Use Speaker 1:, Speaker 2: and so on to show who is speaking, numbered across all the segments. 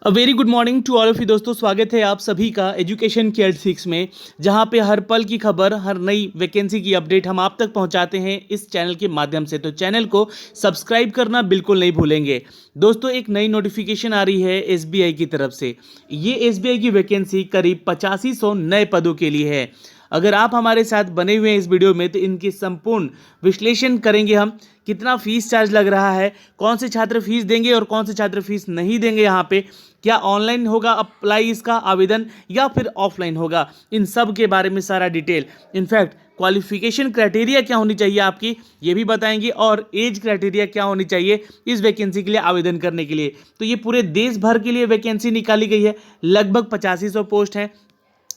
Speaker 1: A very good morning to all of you दोस्तों। स्वागत है आप सभी का एजुकेशन केयर 6 में, जहां पे हर पल की खबर, हर नई वैकेंसी की अपडेट हम आप तक पहुंचाते हैं इस चैनल के माध्यम से। तो चैनल को सब्सक्राइब करना बिल्कुल नहीं भूलेंगे। दोस्तों, एक नई नोटिफिकेशन आ रही है एसबीआई की तरफ से। ये एसबीआई की वैकेंसी करीब 8500 नए पदों के लिए है। अगर आप हमारे साथ बने हुए हैं इस वीडियो में, तो इनकी संपूर्ण विश्लेषण करेंगे हम। कितना फीस चार्ज लग रहा है, कौन से छात्र फीस देंगे और कौन से छात्र फीस नहीं देंगे, यहाँ पे क्या ऑनलाइन होगा अप्लाई इसका आवेदन या फिर ऑफलाइन होगा, इन सब के बारे में सारा डिटेल। इनफैक्ट क्वालिफिकेशन क्राइटेरिया क्या होनी चाहिए आपकी, ये भी बताएंगे, और एज क्राइटेरिया क्या होनी चाहिए इस वैकेंसी के लिए आवेदन करने के लिए। तो ये पूरे देश भर के लिए वैकेंसी निकाली गई है, लगभग 8500 पोस्ट हैं।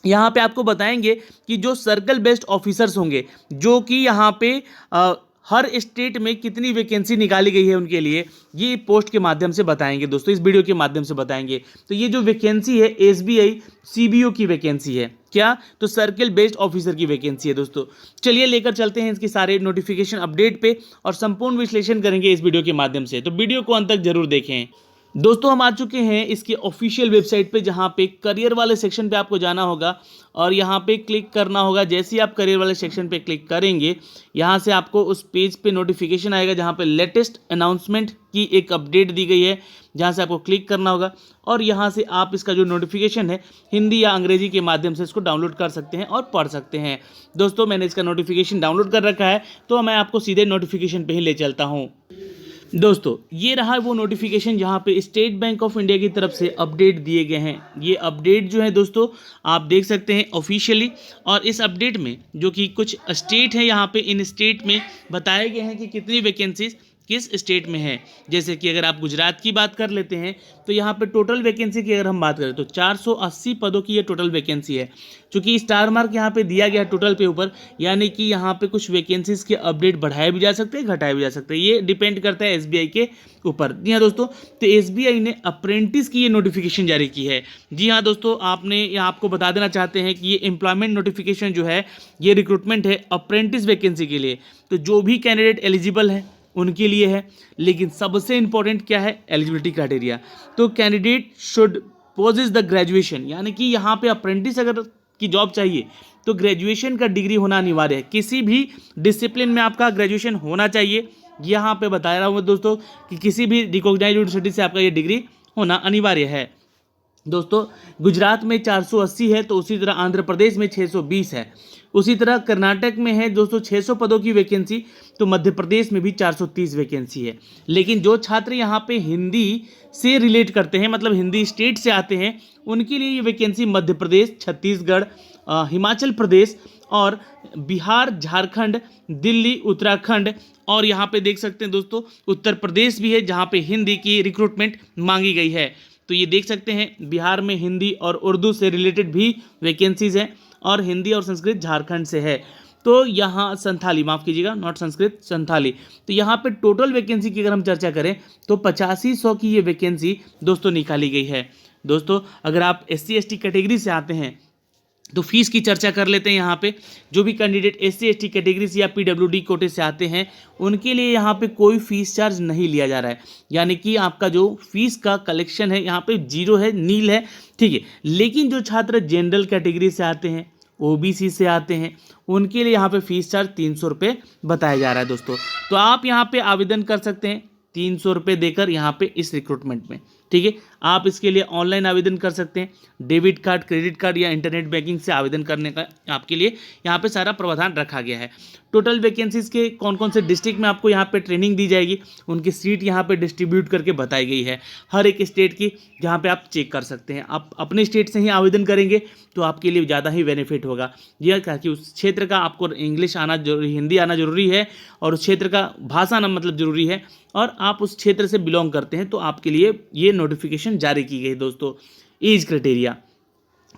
Speaker 1: यहाँ पे आपको बताएंगे कि जो सर्कल बेस्ड ऑफिसर्स होंगे, जो कि यहाँ पे हर स्टेट में कितनी वैकेंसी निकाली गई है उनके लिए, ये पोस्ट के माध्यम से बताएंगे दोस्तों, इस वीडियो के माध्यम से बताएंगे। तो ये जो वैकेंसी है एसबीआई सीबीओ की वैकेंसी है। क्या? तो सर्कल बेस्ड ऑफिसर की वैकेंसी है दोस्तों। चलिए लेकर चलते हैं इसके सारे नोटिफिकेशन अपडेट पे और संपूर्ण विश्लेषण करेंगे इस वीडियो के माध्यम से। तो वीडियो को अंत तक जरूर देखें। दोस्तों, हम आ चुके हैं इसके ऑफिशियल वेबसाइट पे, जहाँ पे करियर वाले सेक्शन पे आपको जाना होगा और यहाँ पे क्लिक करना होगा। जैसे ही आप करियर वाले सेक्शन पे क्लिक करेंगे, यहाँ से आपको उस पेज पे नोटिफिकेशन आएगा जहाँ पे लेटेस्ट अनाउंसमेंट की एक अपडेट दी गई है, जहाँ से आपको क्लिक करना होगा और यहाँ से आप इसका जो नोटिफिकेशन है हिंदी या अंग्रेजी के माध्यम से इसको डाउनलोड कर सकते हैं और पढ़ सकते हैं। दोस्तों, मैंने इसका नोटिफिकेशन डाउनलोड कर रखा है, तो मैं आपको सीधे नोटिफिकेशन पर ही ले चलता हूँ। दोस्तों, ये रहा वो नोटिफिकेशन जहाँ पे स्टेट बैंक ऑफ इंडिया की तरफ से अपडेट दिए गए हैं। ये अपडेट जो है दोस्तों, आप देख सकते हैं ऑफिशियली, और इस अपडेट में जो कि कुछ स्टेट है, यहाँ पे इन स्टेट में बताए गए हैं कि कितनी वैकेंसीज किस स्टेट में है। जैसे कि अगर आप गुजरात की बात कर लेते हैं, तो यहाँ पे टोटल वैकेंसी की अगर हम बात करें तो 480 पदों की ये टोटल वैकेंसी है। चूँकि स्टार मार्क यहाँ पे दिया गया है टोटल पे ऊपर, यानी कि यहाँ पे कुछ वैकेंसीज के अपडेट बढ़ाए भी जा सकते हैं, घटाए भी जा सकते हैं। ये डिपेंड करता है एसबीआई के ऊपर। जी हाँ दोस्तों, तो एसबीआई ने अप्रेंटिस की ये नोटिफिकेशन जारी की है। जी हाँ दोस्तों, आपने यहाँ आपको बता देना चाहते हैं कि ये एम्प्लॉयमेंट नोटिफिकेशन जो है, ये रिक्रूटमेंट है अप्रेंटिस वैकेंसी के लिए। तो जो भी कैंडिडेट एलिजिबल है उनके लिए है। लेकिन सबसे इंपॉर्टेंट क्या है? Eligibility criteria. तो candidate should possess the graduation, यानी कि यहाँ पे अप्रेंटिस अगर की जॉब चाहिए तो ग्रेजुएशन का डिग्री होना अनिवार्य है। किसी भी डिसिप्लिन में आपका ग्रेजुएशन होना चाहिए। यहाँ पे बता रहा हूँ दोस्तों कि किसी भी रिकॉग्नाइज्ड यूनिवर्सिटी से आपका ये डिग्री होना अनिवार्य है। दोस्तों, गुजरात में 480 है, तो उसी तरह आंध्र प्रदेश में 620 है। उसी तरह कर्नाटक में है दोस्तों 600 पदों की वैकेंसी, तो मध्य प्रदेश में भी 430 वैकेंसी है। लेकिन जो छात्र यहाँ पे हिंदी से रिलेट करते हैं, मतलब हिंदी स्टेट से आते हैं, उनके लिए ये वैकेंसी मध्य प्रदेश, छत्तीसगढ़, हिमाचल प्रदेश और बिहार, झारखंड, दिल्ली, उत्तराखंड और यहाँ पे देख सकते हैं दोस्तों उत्तर प्रदेश भी है, जहाँ पे हिंदी की रिक्रूटमेंट मांगी गई है। तो ये देख सकते हैं बिहार में हिंदी और उर्दू से रिलेटेड भी वैकेंसीज हैं, और हिंदी और संस्कृत झारखंड से है। तो यहाँ संथाली, माफ़ कीजिएगा, नॉट संस्कृत, संथाली। तो यहाँ पे टोटल वैकेंसी की अगर हम चर्चा करें तो 8500 की ये वैकेंसी दोस्तों निकाली गई है। दोस्तों, अगर आप SC ST कैटेगरी से आते हैं तो फीस की चर्चा कर लेते हैं। यहाँ पे जो भी कैंडिडेट SC ST कैटेगरी से या PWD कोटे से आते हैं, उनके लिए यहाँ पे कोई फीस चार्ज नहीं लिया जा रहा है, यानी कि आपका जो फीस का कलेक्शन है यहाँ पे जीरो है, नील है, ठीक है। लेकिन जो छात्र जनरल कैटेगरी से आते हैं, OBC से आते हैं, उनके लिए यहाँ पे फीस चार्ज 300 रुपये बताया जा रहा है दोस्तों। तो आप यहाँ पे आवेदन कर सकते हैं 300 रुपये देकर यहाँ पे इस रिक्रूटमेंट में, ठीक है। आप इसके लिए ऑनलाइन आवेदन कर सकते हैं, डेबिट कार्ड, क्रेडिट कार्ड या इंटरनेट बैंकिंग से आवेदन करने का आपके लिए यहाँ पे सारा प्रावधान रखा गया है। टोटल वैकेंसीज के कौन कौन से डिस्ट्रिक्ट में आपको यहाँ पे ट्रेनिंग दी जाएगी, उनकी सीट यहाँ पे डिस्ट्रीब्यूट करके बताई गई है, हर एक स्टेट की, जहाँ पे आप चेक कर सकते हैं। आप अपने स्टेट से ही आवेदन करेंगे तो आपके लिए ज़्यादा ही बेनिफिट होगा। यह क्या कि उस क्षेत्र का आपको इंग्लिश आना जरूरी, हिंदी आना जरूरी है, और उस क्षेत्र का भाषा आना मतलब जरूरी है, और आप उस क्षेत्र से बिलोंग करते हैं, तो आपके लिए ये नोटिफिकेशन जारी की गई दोस्तों। एज क्राइटेरिया,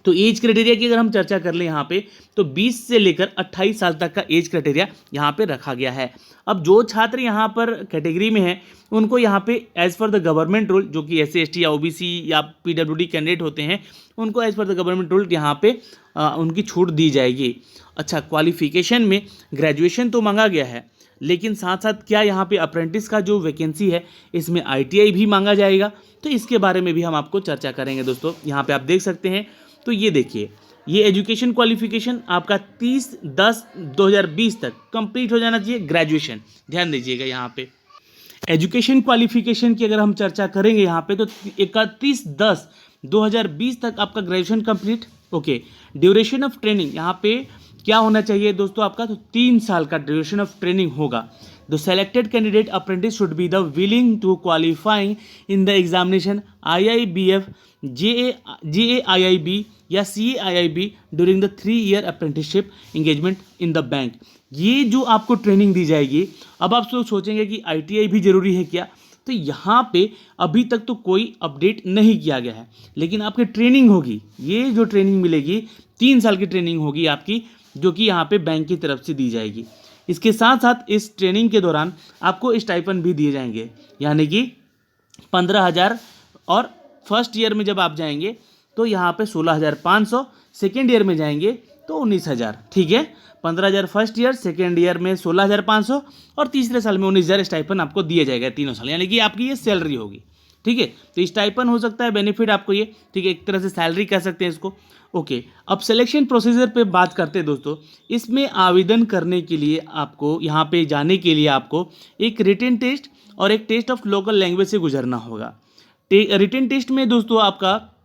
Speaker 1: तो एज क्राइटेरिया की अगर हम चर्चा कर लें यहाँ पे, तो 20 से लेकर 28 साल तक का एज क्राइटेरिया यहाँ पे रखा गया है। अब जो छात्र यहाँ पर कैटेगरी में हैं, उनको यहाँ पे as per the government rule, जो कि SC ST या OBC या PWD कैंडिडेट होते हैं, उनको as per the government rule यहाँ पे उनकी छूट दी जाएगी। अच्छा, क्वालिफिकेशन में ग्रेजुएशन तो मांगा गया है, लेकिन साथ साथ क्या यहाँ पे अप्रेंटिस का जो वैकेंसी है इसमें ITI भी मांगा जाएगा, तो इसके बारे में भी हम आपको चर्चा करेंगे दोस्तों। यहाँ पे आप देख सकते हैं, तो ये देखिए, ये एजुकेशन क्वालिफिकेशन आपका 30/10/2020 तक कंप्लीट हो जाना चाहिए, ग्रेजुएशन। ध्यान दीजिएगा यहाँ पे एजुकेशन क्वालिफिकेशन की अगर हम चर्चा करेंगे यहाँ पे, तो 31/10/2020 तक आपका graduation complete. Okay, duration of training यहाँ पे क्या होना चाहिए दोस्तों आपका, तो 3 साल का ड्यूरेशन ऑफ ट्रेनिंग होगा। The selected candidate apprentice should be the willing to qualifying in the examination IIBF, JAIIB या CAIIB during the 3-year apprenticeship engagement in the bank. ये जो आपको ट्रेनिंग दी जाएगी, अब आप लोग सोचेंगे कि ITI भी जरूरी है क्या, तो यहाँ पे अभी तक तो कोई अपडेट नहीं किया गया है, लेकिन आपकी ट्रेनिंग होगी, ये जो ट्रेनिंग मिलेगी 3 साल की ट्रेनिंग होगी आपकी, जो कि यहाँ पे बैंक की तरफ से दी जाएगी। इसके साथ साथ इस ट्रेनिंग के दौरान आपको स्टाइपेंड भी दिए जाएंगे, यानी कि 15,000, और फर्स्ट ईयर में जब आप जाएंगे तो यहाँ पे 16,500, सेकेंड ईयर में जाएंगे तो 19,000। ठीक है, 15,000 फर्स्ट ईयर, सेकेंड ईयर में 16,500 और तीसरे साल में 19,000 स्टाइपेंड आपको दिया जाएगा तीनों साल, यानी कि आपकी ये सैलरी होगी। ठीक है, तो स्टाइपेंड हो सकता है बेनिफिट आपको ये, ठीक है, एक तरह से सैलरी कह सकते हैं इसको। ओके, अब सिलेक्शन प्रोसीजर पे बात करते हैं दोस्तों। इसमें आवेदन करने के लिए आपको, यहाँ पे जाने के लिए आपको एक रिटन टेस्ट और एक टेस्ट ऑफ लोकल लैंग्वेज से गुजरना होगा। रिटन टेस्ट में दोस्तों आपका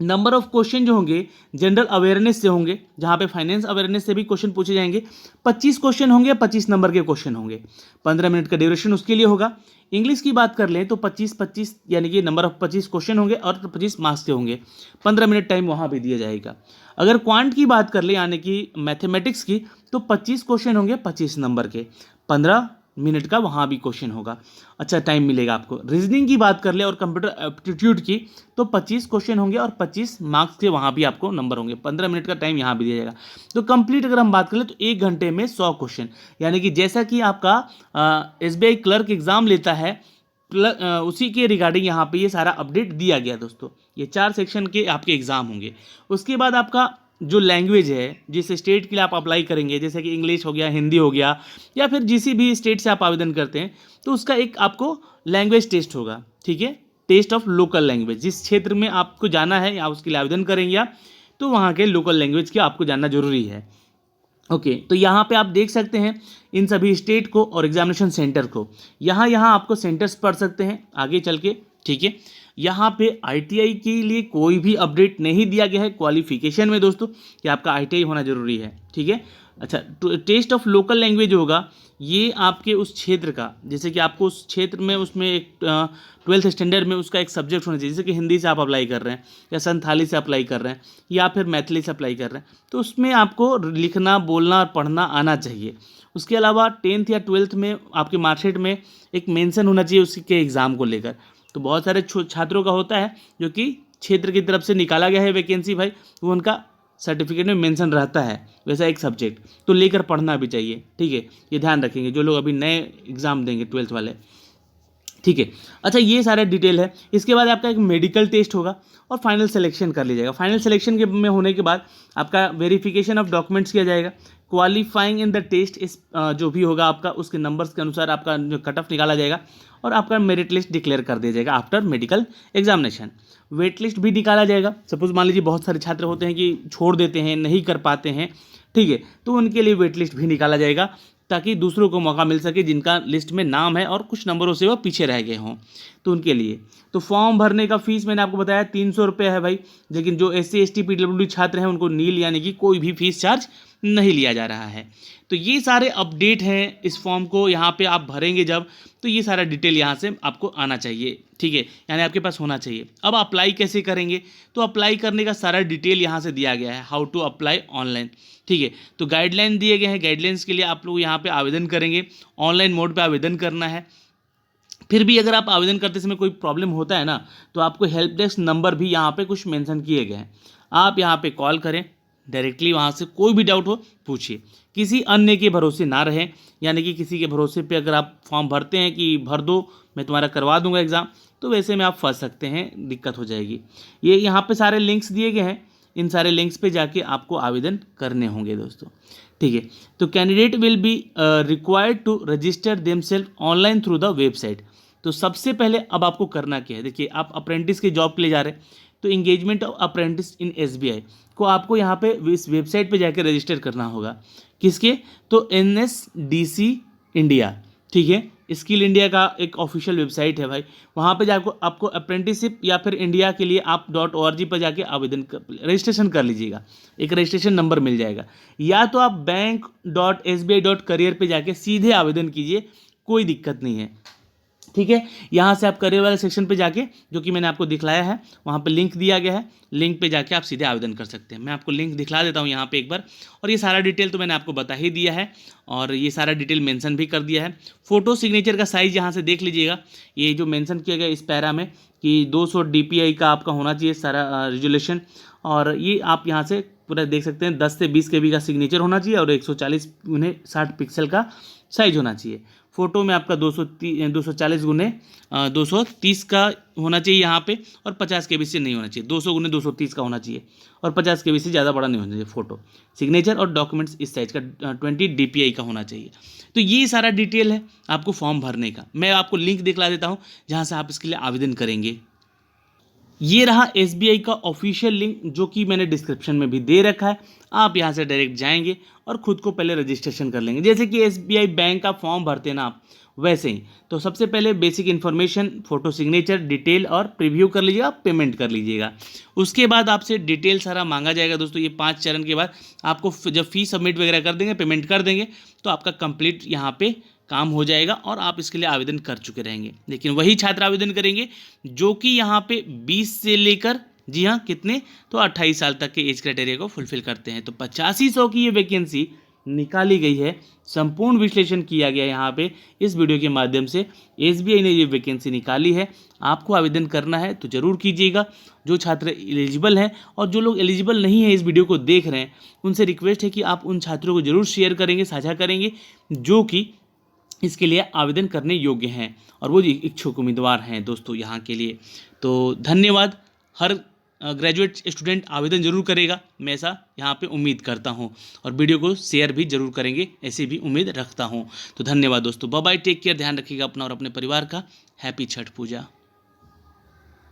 Speaker 1: नंबर ऑफ क्वेश्चन जो होंगे जनरल अवेयरनेस से होंगे, जहाँ पे फाइनेंस अवेयरनेस से भी क्वेश्चन पूछे जाएंगे। 25 क्वेश्चन होंगे, 25 नंबर के क्वेश्चन होंगे, 15 मिनट का ड्यूरेशन उसके लिए होगा। इंग्लिश की बात कर लें तो 25 यानी कि नंबर ऑफ 25 क्वेश्चन होंगे और 25 मार्क्स के होंगे, 15 मिनट टाइम वहाँ भी दिया जाएगा। अगर क्वांट की बात कर लें यानी कि मैथमेटिक्स की, तो 25 क्वेश्चन होंगे 25 नंबर के, 15 मिनट का वहाँ भी क्वेश्चन होगा, अच्छा टाइम मिलेगा आपको। रीजनिंग की बात कर ले और कंप्यूटर एप्टीट्यूड की, तो 25 क्वेश्चन होंगे और 25 मार्क्स के वहाँ भी आपको नंबर होंगे, 15 मिनट का टाइम यहाँ भी दिया जाएगा। तो कंप्लीट अगर हम बात करें तो 1 घंटे में 100 क्वेश्चन, यानी कि जैसा कि आपका SBI क्लर्क एग्जाम लेता है, उसी के रिगार्डिंग यहाँ पे ये सारा अपडेट दिया गया दोस्तों। ये 4 सेक्शन के आपके एग्जाम होंगे। उसके बाद आपका जो लैंग्वेज है, जिस स्टेट के लिए आप अप्लाई करेंगे, जैसे कि इंग्लिश हो गया, हिंदी हो गया, या फिर जिस भी स्टेट से आप आवेदन करते हैं, तो उसका एक आपको लैंग्वेज टेस्ट होगा। ठीक है, टेस्ट ऑफ लोकल लैंग्वेज, जिस क्षेत्र में आपको जाना है या उसके लिए आवेदन करेंगे आप, तो वहाँ के लोकल लैंग्वेज की आपको जानना जरूरी है। ओके, तो यहाँ पे आप देख सकते हैं इन सभी स्टेट को और एग्जामिनेशन सेंटर को, यहाँ आपको सेंटर्स पढ़ सकते हैं आगे चल के। ठीक है, यहाँ पे ITI के लिए कोई भी अपडेट नहीं दिया गया है क्वालिफिकेशन में दोस्तों कि आपका ITI होना जरूरी है। ठीक है, अच्छा, टेस्ट ऑफ लोकल लैंग्वेज होगा, ये आपके उस क्षेत्र का, जैसे कि आपको उस क्षेत्र में उसमें एक 12th स्टैंडर्ड में उसका एक सब्जेक्ट होना चाहिए, जैसे कि हिंदी से आप अप्लाई कर रहे हैं या संथाली से अप्लाई कर रहे हैं या फिर मैथिली से अप्लाई कर रहे हैं, तो उसमें आपको लिखना, बोलना और पढ़ना आना चाहिए। उसके अलावा 10th या 12th में आपके मार्कशीट में एक मेंशन होना चाहिए उसके एग्ज़ाम को लेकर। तो बहुत सारे छात्रों का होता है जो कि क्षेत्र की तरफ से निकाला गया है वैकेंसी भाई, वो उनका सर्टिफिकेट में मेंशन रहता है वैसा एक सब्जेक्ट, तो लेकर पढ़ना भी चाहिए। ठीक है, ये ध्यान रखेंगे जो लोग अभी नए एग्ज़ाम देंगे 12th वाले। ठीक है, अच्छा, ये सारा डिटेल है। इसके बाद आपका एक मेडिकल टेस्ट होगा और फाइनल सिलेक्शन कर लीजिएगा। फाइनल सिलेक्शन के में होने के बाद आपका वेरिफिकेशन ऑफ डॉक्यूमेंट्स किया जाएगा। क्वालिफाइंग इन द टेस्ट इस जो भी होगा आपका, उसके नंबर्स के अनुसार आपका जो कट ऑफ निकाला जाएगा और आपका मेरिट लिस्ट डिक्लेयर कर दिया जाएगा after medical examination. Wait list भी निकाला जाएगा। सपोज मान लीजिए बहुत सारे छात्र होते हैं कि छोड़ देते हैं, नहीं कर पाते हैं, ठीक है, तो उनके लिए वेट लिस्ट भी निकाला जाएगा ताकि दूसरों को मौका मिल सके जिनका लिस्ट में नाम है और कुछ नंबरों से वो पीछे रह गए हों, तो उनके लिए। तो फॉर्म भरने का फीस मैंने आपको बताया 300 रुपये है भाई, लेकिन जो SC ST PWD छात्र हैं उनको नील यानी कि कोई भी फीस चार्ज नहीं लिया जा रहा है। तो ये सारे अपडेट हैं इस फॉर्म को यहाँ पे आप भरेंगे जब, तो ये सारा डिटेल यहाँ से आपको आना चाहिए। ठीक है, यानी आपके पास होना चाहिए। अब अप्लाई कैसे करेंगे, तो अप्लाई करने का सारा डिटेल यहाँ से दिया गया है, हाउ टू अप्लाई ऑनलाइन। ठीक है, तो गाइडलाइन दिए गए हैं, गाइडलाइंस के लिए आप लोग यहाँ पे आवेदन करेंगे, ऑनलाइन मोड पे आवेदन करना है। फिर भी अगर आप आवेदन करते समय कोई प्रॉब्लम होता है ना, तो आपको हेल्प डेस्क नंबर भी यहाँ पे कुछ मेंशन किए गए हैं, आप यहाँ पे कॉल करें, डायरेक्टली वहाँ से कोई भी डाउट हो पूछिए, किसी अन्य के भरोसे ना रहें। यानी कि किसी के भरोसे पे अगर आप फॉर्म भरते हैं कि भर दो मैं तुम्हारा करवा दूंगा एग्ज़ाम, तो वैसे में आप फंस सकते हैं, दिक्कत हो जाएगी। ये यहाँ पे सारे लिंक्स दिए गए हैं, इन सारे लिंक्स पे जाके आपको आवेदन करने होंगे दोस्तों। ठीक है, तो candidate will be required to register themselves online through the website. तो सबसे पहले अब आपको करना क्या है, देखिए आप अप्रेंटिस के जॉब के लिए जा रहे हैं, तो engagement of apprentice in SBI को आपको यहाँ पे इस वेबसाइट पे जाकर रजिस्टर करना होगा। किसके, तो NSDC इंडिया, ठीक है, स्किल इंडिया का एक ऑफिशियल वेबसाइट है भाई, वहाँ पे जाकर आपको अप्रेंटिसशिप या फिर इंडिया के लिए आप .org पर जाके रजिस्ट्रेशन कर लीजिएगा, एक रजिस्ट्रेशन नंबर मिल जाएगा, या तो आप bank.sbi.career पे जाके सीधे आवेदन कीजिए, कोई दिक्कत नहीं है। ठीक है, यहाँ से आप करियर वाले सेक्शन पे जाके, जो कि मैंने आपको दिखलाया है, वहाँ पे लिंक दिया गया है, लिंक पे जाके आप सीधे आवेदन कर सकते हैं। मैं आपको लिंक दिखला देता हूँ यहाँ पे एक बार, और ये सारा डिटेल तो मैंने आपको बता ही दिया है, और ये सारा डिटेल मेंशन भी कर दिया है। फोटो सिग्नेचर का साइज़ यहाँ से देख लीजिएगा, ये जो मेंशन किया गया इस पैरा में कि 200 DPI का आपका होना चाहिए सारा रिजोल्यूशन, और ये आप यहाँ से पूरा देख सकते हैं 10 से 20 KB का सिग्नेचर होना चाहिए, और 140x60 पिक्सल का साइज होना चाहिए। फ़ोटो में आपका 240x230 का होना चाहिए यहाँ पे, और 50 KB से नहीं होना चाहिए, 200x230 का होना चाहिए, और 50 KB से ज़्यादा बड़ा नहीं होना चाहिए फ़ोटो। सिग्नेचर और डॉक्यूमेंट्स इस साइज का 20 DPI का होना चाहिए। तो ये सारा डिटेल है आपको फॉर्म भरने का। मैं आपको लिंक दिखला देता हूँ जहाँ से आप इसके लिए आवेदन करेंगे। ये रहा SBI का ऑफिशियल लिंक, जो कि मैंने डिस्क्रिप्शन में भी दे रखा है। आप यहाँ से डायरेक्ट जाएंगे और ख़ुद को पहले रजिस्ट्रेशन कर लेंगे, जैसे कि SBI बैंक का फॉर्म भरते हैं ना आप, वैसे ही। तो सबसे पहले basic information, photo signature, detail और प्रीव्यू कर लीजिएगा, पेमेंट कर लीजिएगा। उसके बाद आपसे डिटेल सारा मांगा जाएगा दोस्तों। ये 5 चरण के बाद आपको जब फीस सबमिट वगैरह कर देंगे, पेमेंट कर देंगे, तो आपका कंप्लीट यहाँ पे काम हो जाएगा और आप इसके लिए आवेदन कर चुके रहेंगे। लेकिन वही छात्र आवेदन करेंगे जो कि यहाँ पे 20 से लेकर, जी हाँ, कितने, तो 28 साल तक के एज क्राइटेरिया को फुलफिल करते हैं। तो 8500 की ये वैकेंसी निकाली गई है, संपूर्ण विश्लेषण किया गया यहाँ पे इस वीडियो के माध्यम से। SBI ने ये वैकेंसी निकाली है, आपको आवेदन करना है तो ज़रूर कीजिएगा। जो छात्र एलिजिबल हैं और जो लोग एलिजिबल नहीं है इस वीडियो को देख रहे हैं, उनसे रिक्वेस्ट है कि आप उन छात्रों को ज़रूर शेयर करेंगे, साझा करेंगे, जो कि इसके लिए आवेदन करने योग्य हैं और वो इच्छुक उम्मीदवार हैं दोस्तों यहाँ के लिए। तो धन्यवाद। हर ग्रेजुएट स्टूडेंट आवेदन जरूर करेगा, मैं ऐसा यहाँ पे उम्मीद करता हूँ, और वीडियो को शेयर भी जरूर करेंगे, ऐसी भी उम्मीद रखता हूँ। तो धन्यवाद दोस्तों, बाय बाय, टेक केयर, ध्यान रखिएगा अपना और अपने परिवार का। हैप्पी छठ पूजा।